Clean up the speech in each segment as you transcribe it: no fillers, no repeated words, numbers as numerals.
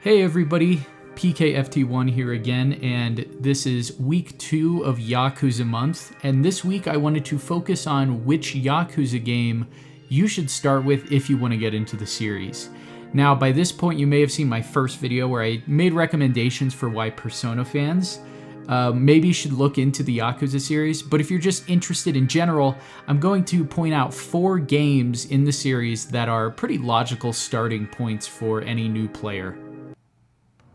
Hey everybody, PKFT1 here again, and this is week 2 of Yakuza Month, and this week I wanted to focus on which Yakuza game you should start with if you want to get into the series. Now, by this point you may have seen my first video where I made recommendations for why Persona fans maybe should look into the Yakuza series, but if you're just interested in general, I'm going to point out 4 games in the series that are pretty logical starting points for any new player.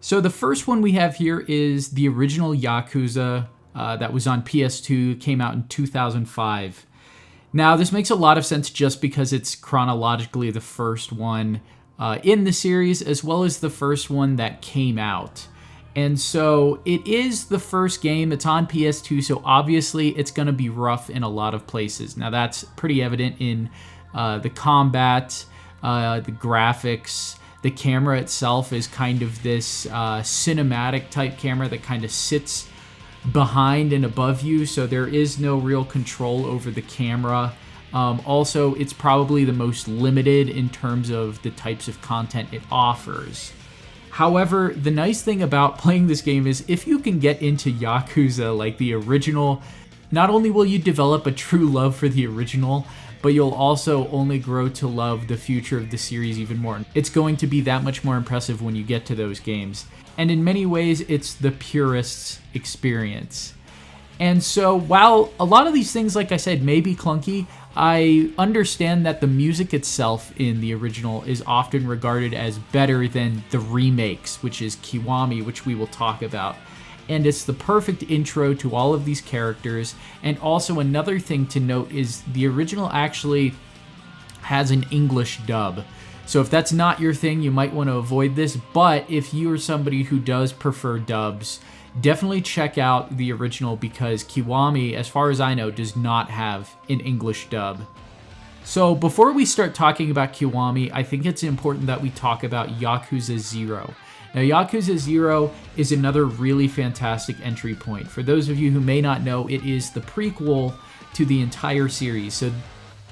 So the first one we have here is the original Yakuza that was on PS2, came out in 2005. Now, this makes a lot of sense just because it's chronologically the first one in the series, as well as the first one that came out. And so it is the first game, it's on PS2, so obviously it's going to be rough in a lot of places. Now, that's pretty evident in the combat, the graphics. The camera itself is kind of this cinematic type camera that kind of sits behind and above you, so there is no real control over the camera. Also, it's probably the most limited in terms of the types of content it offers. However, the nice thing about playing this game is if you can get into Yakuza like the original, not only will you develop a true love for the original, but you'll also only grow to love the future of the series even more. It's going to be that much more impressive when you get to those games. And in many ways, it's the purist's experience. And so while a lot of these things, like I said, may be clunky, I understand that the music itself in the original is often regarded as better than the remakes, which is Kiwami, which we will talk about. And it's the perfect intro to all of these characters. And also another thing to note is the original actually has an English dub. So if that's not your thing, you might want to avoid this. But if you are somebody who does prefer dubs, definitely check out the original because Kiwami, as far as I know, does not have an English dub. So before we start talking about Kiwami, I think it's important that we talk about Yakuza 0. Now, Yakuza 0 is another really fantastic entry point. For those of you who may not know, it is the prequel to the entire series. So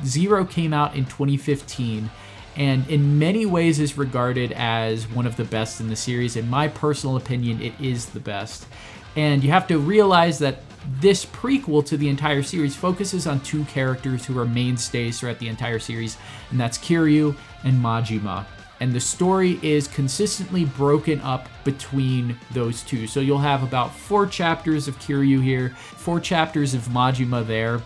0 came out in 2015, and in many ways is regarded as one of the best in the series. In my personal opinion, it is the best. And you have to realize that this prequel to the entire series focuses on 2 characters who are mainstays throughout the entire series, and that's Kiryu and Majima. And the story is consistently broken up between those 2. So you'll have about 4 chapters of Kiryu here, 4 chapters of Majima there,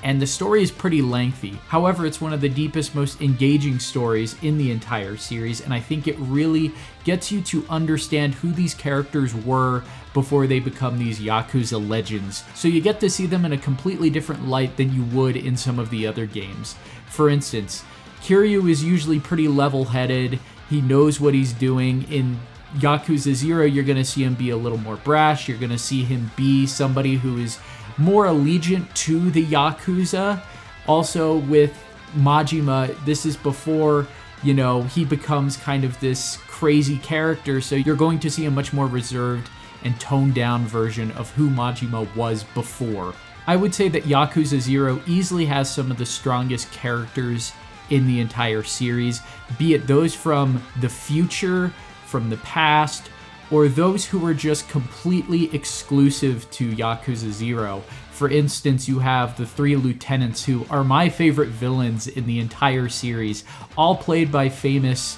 and the story is pretty lengthy. However, it's one of the deepest, most engaging stories in the entire series, and I think it really gets you to understand who these characters were before they become these Yakuza legends. So you get to see them in a completely different light than you would in some of the other games. For instance, Kiryu is usually pretty level-headed. He knows what he's doing. In Yakuza 0, you're going to see him be a little more brash. You're going to see him be somebody who is more allegiant to the Yakuza. Also with Majima, this is before, he becomes kind of this crazy character. So you're going to see a much more reserved and toned-down version of who Majima was before. I would say that Yakuza 0 easily has some of the strongest characters in the entire series, be it those from the future, from the past, or those who are just completely exclusive to Yakuza 0. For instance, you have the 3 lieutenants who are my favorite villains in the entire series, all played by famous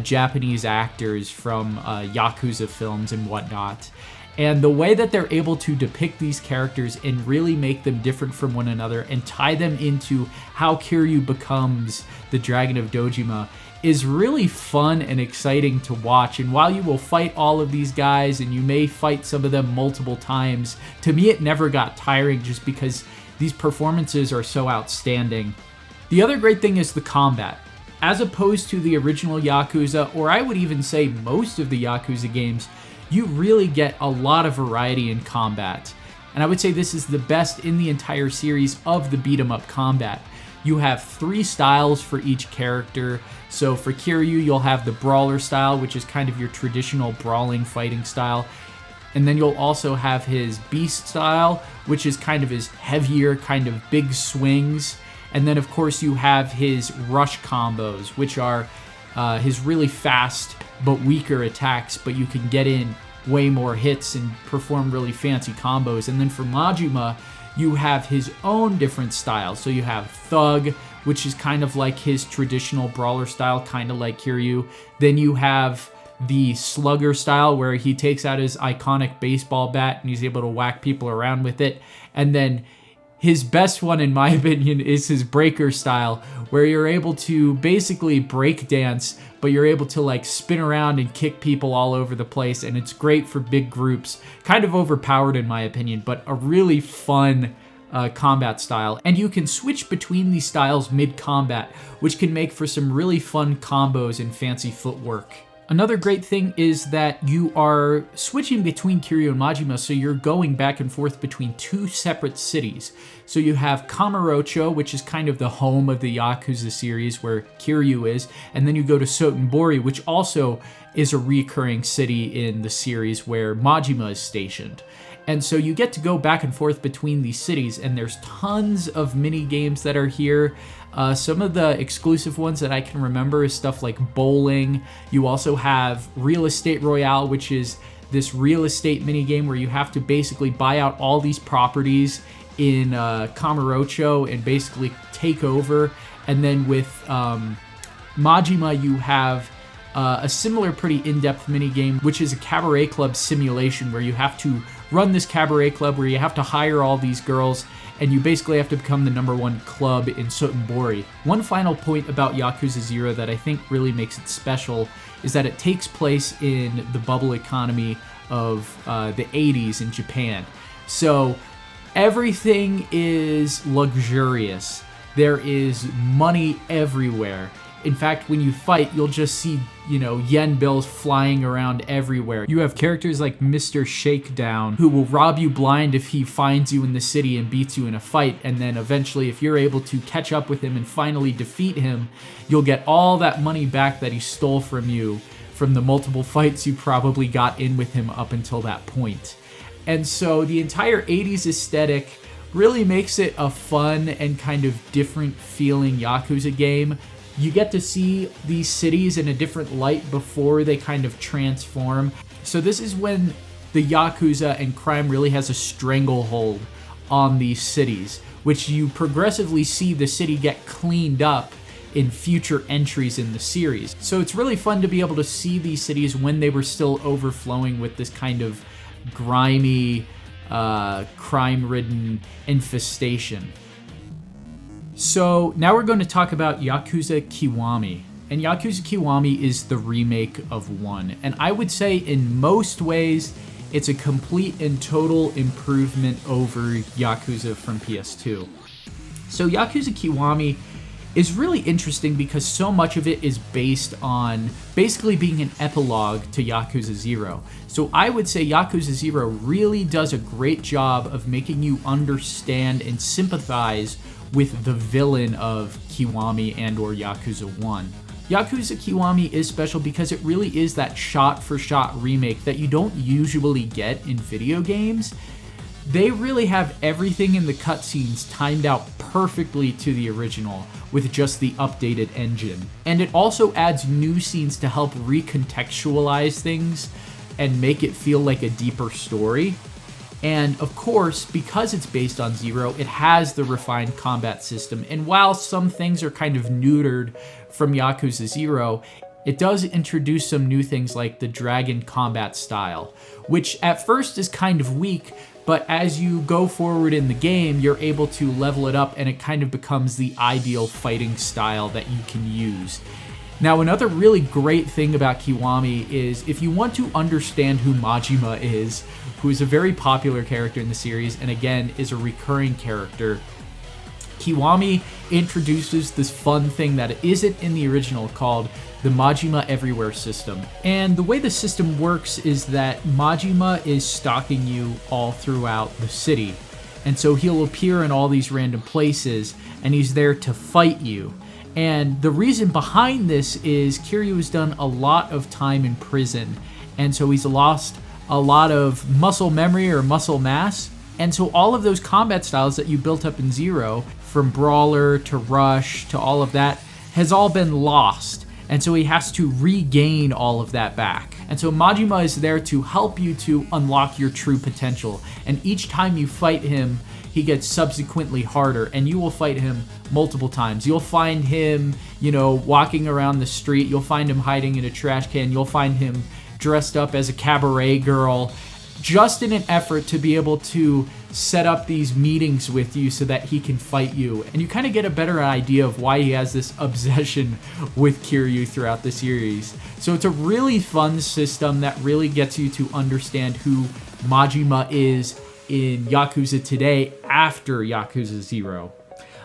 Japanese actors from Yakuza films and whatnot. And the way that they're able to depict these characters and really make them different from one another and tie them into how Kiryu becomes the Dragon of Dojima is really fun and exciting to watch. And while you will fight all of these guys and you may fight some of them multiple times, to me it never got tiring just because these performances are so outstanding. The other great thing is the combat. As opposed to the original Yakuza, or I would even say most of the Yakuza games, you really get a lot of variety in combat. And I would say this is the best in the entire series of the beat-em-up combat. You have 3 styles for each character. So for Kiryu, you'll have the brawler style, which is kind of your traditional brawling fighting style. And then you'll also have his beast style, which is kind of his heavier, kind of big swings. And then, of course, you have his rush combos, which are his really fast but weaker attacks, but you can get in way more hits and perform really fancy combos. And then for Majima, you have his own different styles. So you have Thug, which is kind of like his traditional brawler style, kind of like Kiryu. Then you have the Slugger style, where he takes out his iconic baseball bat and he's able to whack people around with it. And then his best one, in my opinion, is his Breaker style, where you're able to basically break dance, but you're able to like spin around and kick people all over the place, and it's great for big groups. Kind of overpowered in my opinion, but a really fun combat style. And you can switch between these styles mid-combat, which can make for some really fun combos and fancy footwork. Another great thing is that you are switching between Kiryu and Majima, so you're going back and forth between two separate cities. So you have Kamurocho, which is kind of the home of the Yakuza series where Kiryu is, and then you go to Sotenbori, which also is a recurring city in the series where Majima is stationed. And so you get to go back and forth between these cities, and there's tons of mini games that are here. Some of the exclusive ones that I can remember is stuff like bowling. You also have Real Estate Royale, which is this real estate mini game where you have to basically buy out all these properties in Kamurocho and basically take over. And then with Majima, you have a similar pretty in-depth mini game, which is a cabaret club simulation where you have to run this cabaret club where you have to hire all these girls, and you basically have to become the #1 club in Sotenbori. One final point about Yakuza 0 that I think really makes it special is that it takes place in the bubble economy of the 80s in Japan. So everything is luxurious. There is money everywhere. In fact, when you fight, you'll just see, yen bills flying around everywhere. You have characters like Mr. Shakedown, who will rob you blind if he finds you in the city and beats you in a fight, and then eventually, if you're able to catch up with him and finally defeat him, you'll get all that money back that he stole from you from the multiple fights you probably got in with him up until that point. And so the entire 80s aesthetic really makes it a fun and kind of different feeling Yakuza game. You get to see these cities in a different light before they kind of transform. So this is when the Yakuza and crime really has a stranglehold on these cities, which you progressively see the city get cleaned up in future entries in the series. So it's really fun to be able to see these cities when they were still overflowing with this kind of grimy, crime-ridden infestation. So now we're going to talk about Yakuza Kiwami. And Yakuza Kiwami is the remake of 1. And I would say in most ways, it's a complete and total improvement over Yakuza from PS2. So Yakuza Kiwami is really interesting because so much of it is based on basically being an epilogue to Yakuza 0. So I would say Yakuza 0 really does a great job of making you understand and sympathize with the villain of Kiwami and or Yakuza 1. Yakuza Kiwami is special because it really is that shot-for-shot remake that you don't usually get in video games. They really have everything in the cutscenes timed out perfectly to the original with just the updated engine. And it also adds new scenes to help recontextualize things and make it feel like a deeper story. And of course, because it's based on 0, it has the refined combat system. And while some things are kind of neutered from Yakuza 0, it does introduce some new things like the dragon combat style, which at first is kind of weak, but as you go forward in the game, you're able to level it up and it kind of becomes the ideal fighting style that you can use. Now, another really great thing about Kiwami is if you want to understand who Majima is, who is a very popular character in the series and again is a recurring character, Kiwami introduces this fun thing that isn't in the original called the Majima Everywhere system. And the way the system works is that Majima is stalking you all throughout the city. And so he'll appear in all these random places and he's there to fight you. And the reason behind this is Kiryu has done a lot of time in prison, and so he's lost a lot of muscle memory or muscle mass. And so all of those combat styles that you built up in 0, from brawler to rush to all of that, has all been lost. And so he has to regain all of that back. And so Majima is there to help you to unlock your true potential. And each time you fight him, he gets subsequently harder, and you will fight him multiple times. You'll find him, walking around the street. You'll find him hiding in a trash can. You'll find him dressed up as a cabaret girl, just in an effort to be able to set up these meetings with you so that he can fight you. And you kind of get a better idea of why he has this obsession with Kiryu throughout the series. So it's a really fun system that really gets you to understand who Majima is in Yakuza today after Yakuza 0.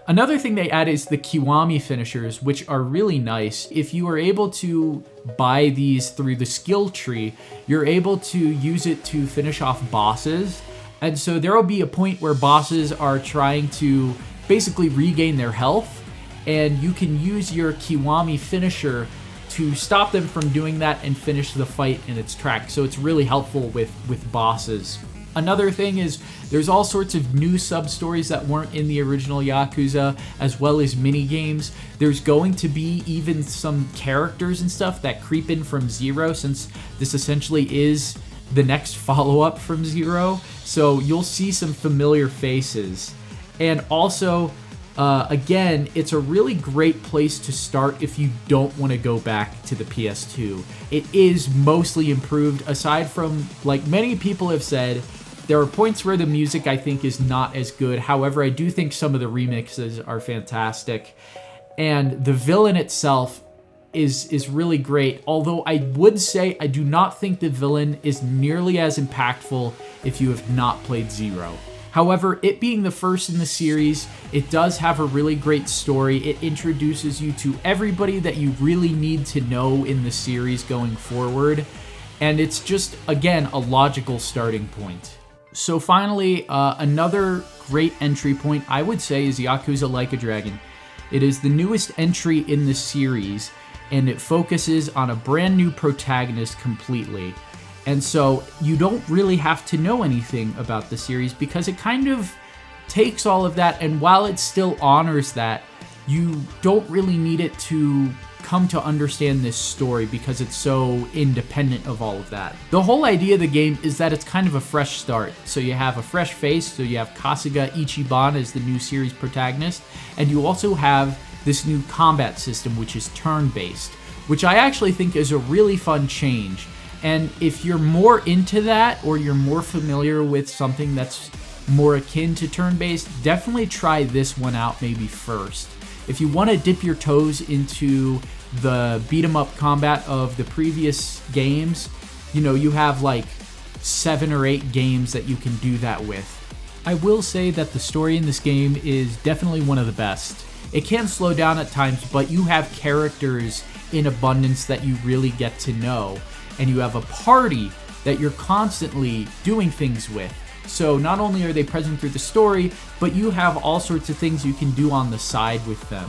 Another thing they add is the Kiwami finishers, which are really nice. If you are able to buy these through the skill tree, you're able to use it to finish off bosses. And so there will be a point where bosses are trying to basically regain their health, and you can use your Kiwami finisher to stop them from doing that and finish the fight in its tracks. So it's really helpful with bosses. Another thing is there's all sorts of new sub-stories that weren't in the original Yakuza, as well as mini-games. There's going to be even some characters and stuff that creep in from 0, since this essentially is the next follow-up from 0. So you'll see some familiar faces. And also, again, it's a really great place to start if you don't want to go back to the PS2. It is mostly improved, aside from, like many people have said, there are points where the music, I think, is not as good. However, I do think some of the remixes are fantastic. And the villain itself is really great. Although I would say I do not think the villain is nearly as impactful if you have not played 0. However, it being the first in the series, it does have a really great story. It introduces you to everybody that you really need to know in the series going forward. And it's just, again, a logical starting point. So finally, another great entry point, I would say, is Yakuza Like a Dragon. It is the newest entry in the series, and it focuses on a brand new protagonist completely. And so you don't really have to know anything about the series, because it kind of takes all of that, and while it still honors that, you don't really need it to come to understand this story because it's so independent of all of that. The whole idea of the game is that it's kind of a fresh start. So you have a fresh face, so you have Kasuga Ichiban as the new series protagonist, and you also have this new combat system, which is turn-based, which I actually think is a really fun change. And if you're more into that, or you're more familiar with something that's more akin to turn-based, definitely try this one out maybe first. If you want to dip your toes into the beat-em-up combat of the previous games, you have like 7 or 8 games that you can do that with. I will say that the story in this game is definitely one of the best. It can slow down at times, but you have characters in abundance that you really get to know, and you have a party that you're constantly doing things with. So not only are they present through the story, but you have all sorts of things you can do on the side with them.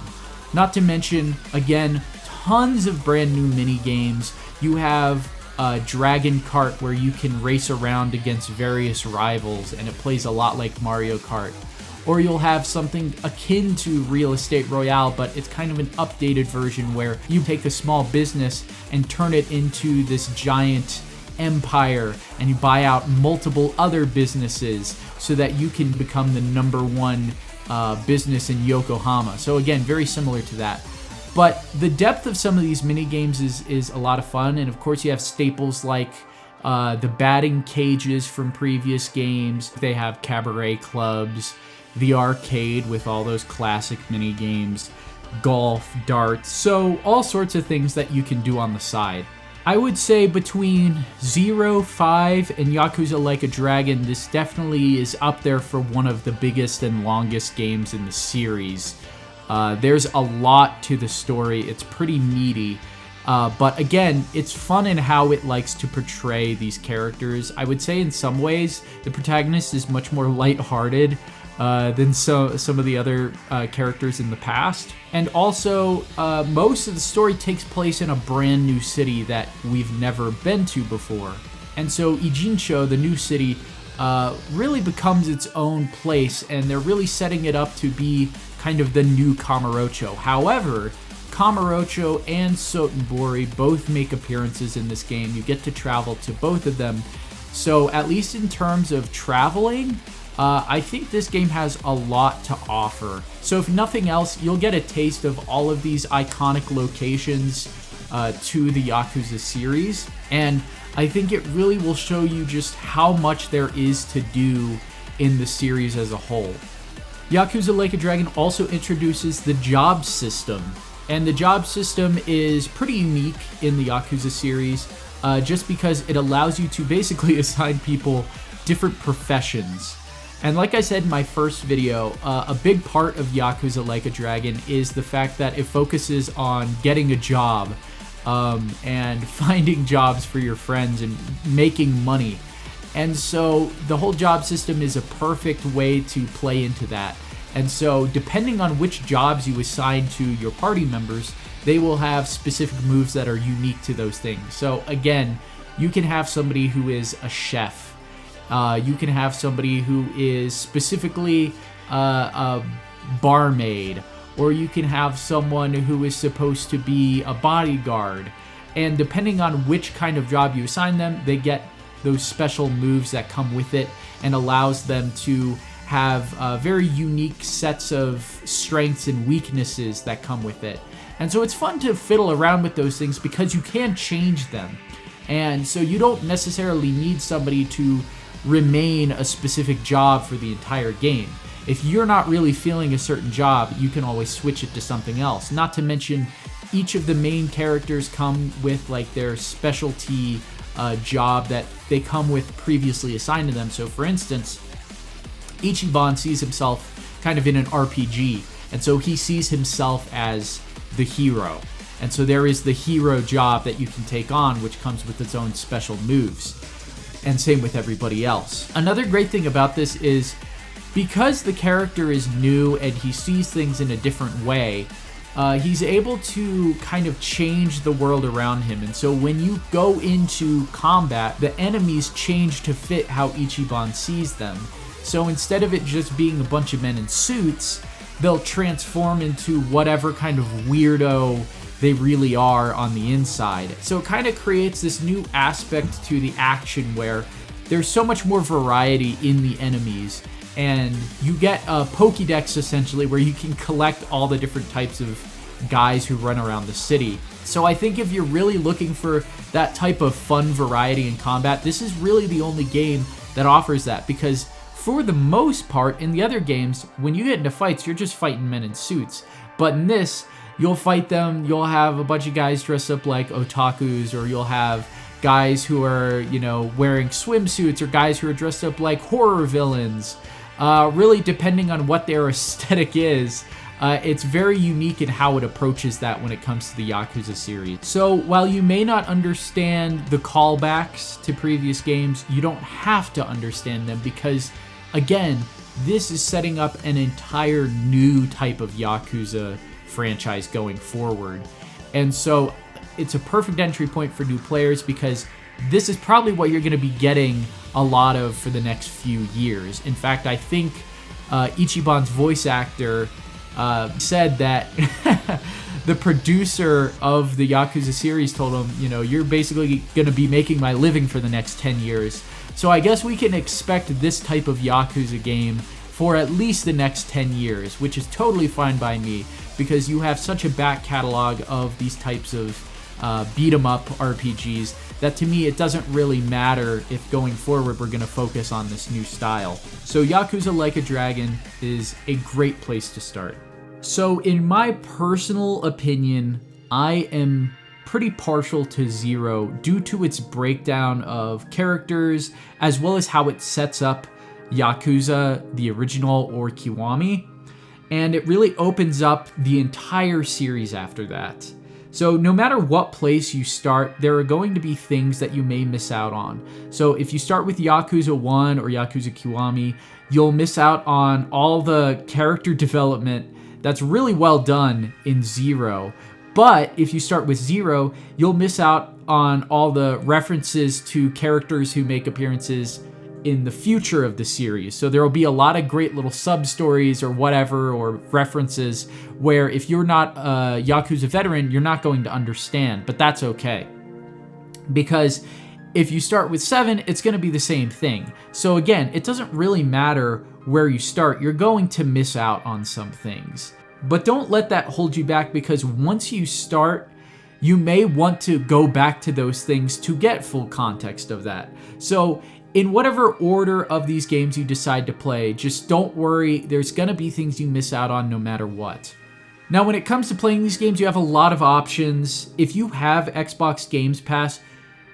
Not to mention, again, tons of brand new mini games. You have a Dragon Kart where you can race around against various rivals, and it plays a lot like Mario Kart. Or you'll have something akin to Real Estate Royale, but it's kind of an updated version where you take a small business and turn it into this giant empire, and you buy out multiple other businesses so that you can become the #1 business in Yokohama. So again, very similar to that. But the depth of some of these mini games is a lot of fun, and of course you have staples like the batting cages from previous games. They have cabaret clubs, the arcade with all those classic mini games, golf, darts, so all sorts of things that you can do on the side. I would say between 0, 5, and Yakuza Like a Dragon, this definitely is up there for one of the biggest and longest games in the series. There's a lot to the story. It's pretty meaty. But again, it's fun in how it likes to portray these characters. I would say in some ways, the protagonist is much more lighthearted than some of the other characters in the past. And also, most of the story takes place in a brand new city that we've never been to before. And so Ijincho, the new city, really becomes its own place, and they're really setting it up to be kind of the new Kamurocho. However, Kamurocho and Sotenbori both make appearances in this game. You get to travel to both of them. So at least in terms of traveling, I think this game has a lot to offer. So if nothing else, you'll get a taste of all of these iconic locations to the Yakuza series. And I think it really will show you just how much there is to do in the series as a whole. Yakuza Like a Dragon also introduces the job system. And the job system is pretty unique in the Yakuza series, just because it allows you to basically assign people different professions. And like I said in my first video, a big part of Yakuza Like a Dragon is the fact that it focuses on getting a job and finding jobs for your friends and making money. And so the whole job system is a perfect way to play into that. And so depending on which jobs you assign to your party members, they will have specific moves that are unique to those things. So again, you can have somebody who is a chef. You can have somebody who is specifically a barmaid, or you can have someone who is supposed to be a bodyguard. And depending on which kind of job you assign them, they get those special moves that come with it and allows them to have very unique sets of strengths and weaknesses that come with it. And so it's fun to fiddle around with those things because you can change them. And so you don't necessarily need somebody to remain a specific job for the entire game. If you're not really feeling a certain job, you can always switch it to something else. Not to mention, each of the main characters come with like their specialty job that they come with previously assigned to them. So for instance, Ichiban sees himself kind of in an RPG, and so he sees himself as the hero. And so there is the hero job that you can take on, which comes with its own special moves. And same with everybody else. Another great thing about this is because the character is new and he sees things in a different way, he's able to kind of change the world around him. And so when you go into combat, the enemies change to fit how Ichiban sees them. So instead of it just being a bunch of men in suits, they'll transform into whatever kind of weirdo they really are on the inside. So it kind of creates this new aspect to the action where there's so much more variety in the enemies, and you get a Pokédex essentially where you can collect all the different types of guys who run around the city. So I think if you're really looking for that type of fun variety in combat, this is really the only game that offers that, because for the most part in the other games, when you get into fights, you're just fighting men in suits. But in this, you'll fight them, you'll have a bunch of guys dressed up like otakus, or you'll have guys who are, you know, wearing swimsuits, or guys who are dressed up like horror villains. Really, depending on what their aesthetic is, it's very unique in how it approaches that when it comes to the Yakuza series. So while you may not understand the callbacks to previous games, you don't have to understand them, because again, this is setting up an entire new type of Yakuza franchise going forward. And so it's a perfect entry point for new players, because this is probably what you're going to be getting a lot of for the next few years. In fact, I think Ichiban's voice actor said that the producer of the Yakuza series told him, you know, you're basically going to be making my living for the next 10 years. So I guess we can expect this type of Yakuza game for at least the next 10 years, which is totally fine by me, because you have such a back catalog of these types of beat-em-up RPGs that to me it doesn't really matter if going forward we're going to focus on this new style. So Yakuza Like a Dragon is a great place to start. So in my personal opinion, I am pretty partial to Zero due to its breakdown of characters as well as how it sets up Yakuza, the original, or Kiwami, and it really opens up the entire series after that. So no matter what place you start, there are going to be things that you may miss out on. So if you start with Yakuza 1 or Yakuza Kiwami, you'll miss out on all the character development that's really well done in Zero. But if you start with Zero, you'll miss out on all the references to characters who make appearances in the future of the series. So there will be a lot of great little sub-stories or whatever, or references, where if you're not a Yakuza veteran, you're not going to understand, but that's okay. Because if you start with 7, it's going to be the same thing. So again, it doesn't really matter where you start. You're going to miss out on some things. But don't let that hold you back, because once you start, you may want to go back to those things to get full context of that. So in whatever order of these games you decide to play, just don't worry, there's gonna be things you miss out on no matter what. Now, when it comes to playing these games, you have a lot of options. If you have Xbox Games Pass,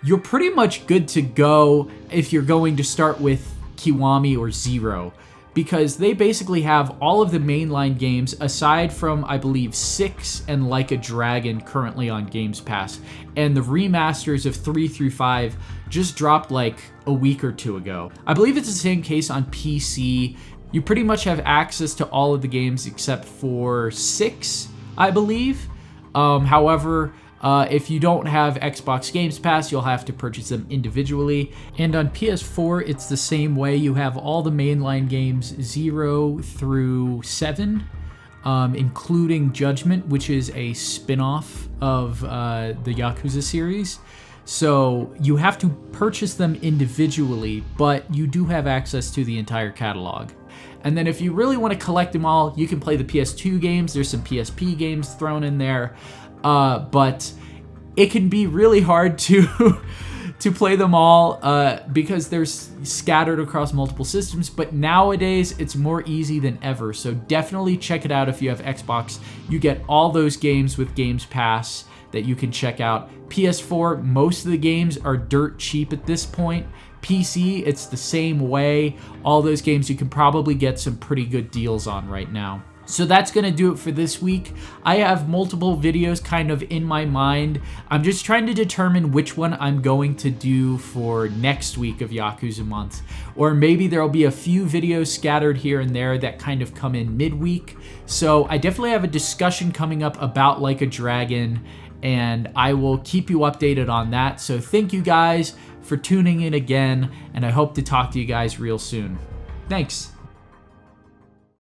you're pretty much good to go if you're going to start with Kiwami or Zero, because they basically have all of the mainline games aside from, I believe, 6 and Like a Dragon currently on Games Pass. And the remasters of 3 through 5 just dropped like a week or two ago. I believe it's the same case on PC. You pretty much have access to all of the games except for 6, I believe. However, if you don't have Xbox Games Pass, you'll have to purchase them individually. And on PS4, it's the same way. You have all the mainline games 0 through 7, including Judgment, which is a spin-off of the Yakuza series. So you have to purchase them individually, but you do have access to the entire catalog. And then if you really want to collect them all, you can play the PS2 games. There's some PSP games thrown in there. But it can be really hard to to play them all because they're scattered across multiple systems. But nowadays, it's more easy than ever. So definitely check it out if you have Xbox. You get all those games with Games Pass that you can check out. PS4, most of the games are dirt cheap at this point. PC, it's the same way. All those games you can probably get some pretty good deals on right now. So that's going to do it for this week. I have multiple videos kind of in my mind. I'm just trying to determine which one I'm going to do for next week of Yakuza Month. Or maybe there'll be a few videos scattered here and there that kind of come in midweek. So I definitely have a discussion coming up about Like a Dragon, and I will keep you updated on that. So thank you guys for tuning in again, and I hope to talk to you guys real soon. Thanks.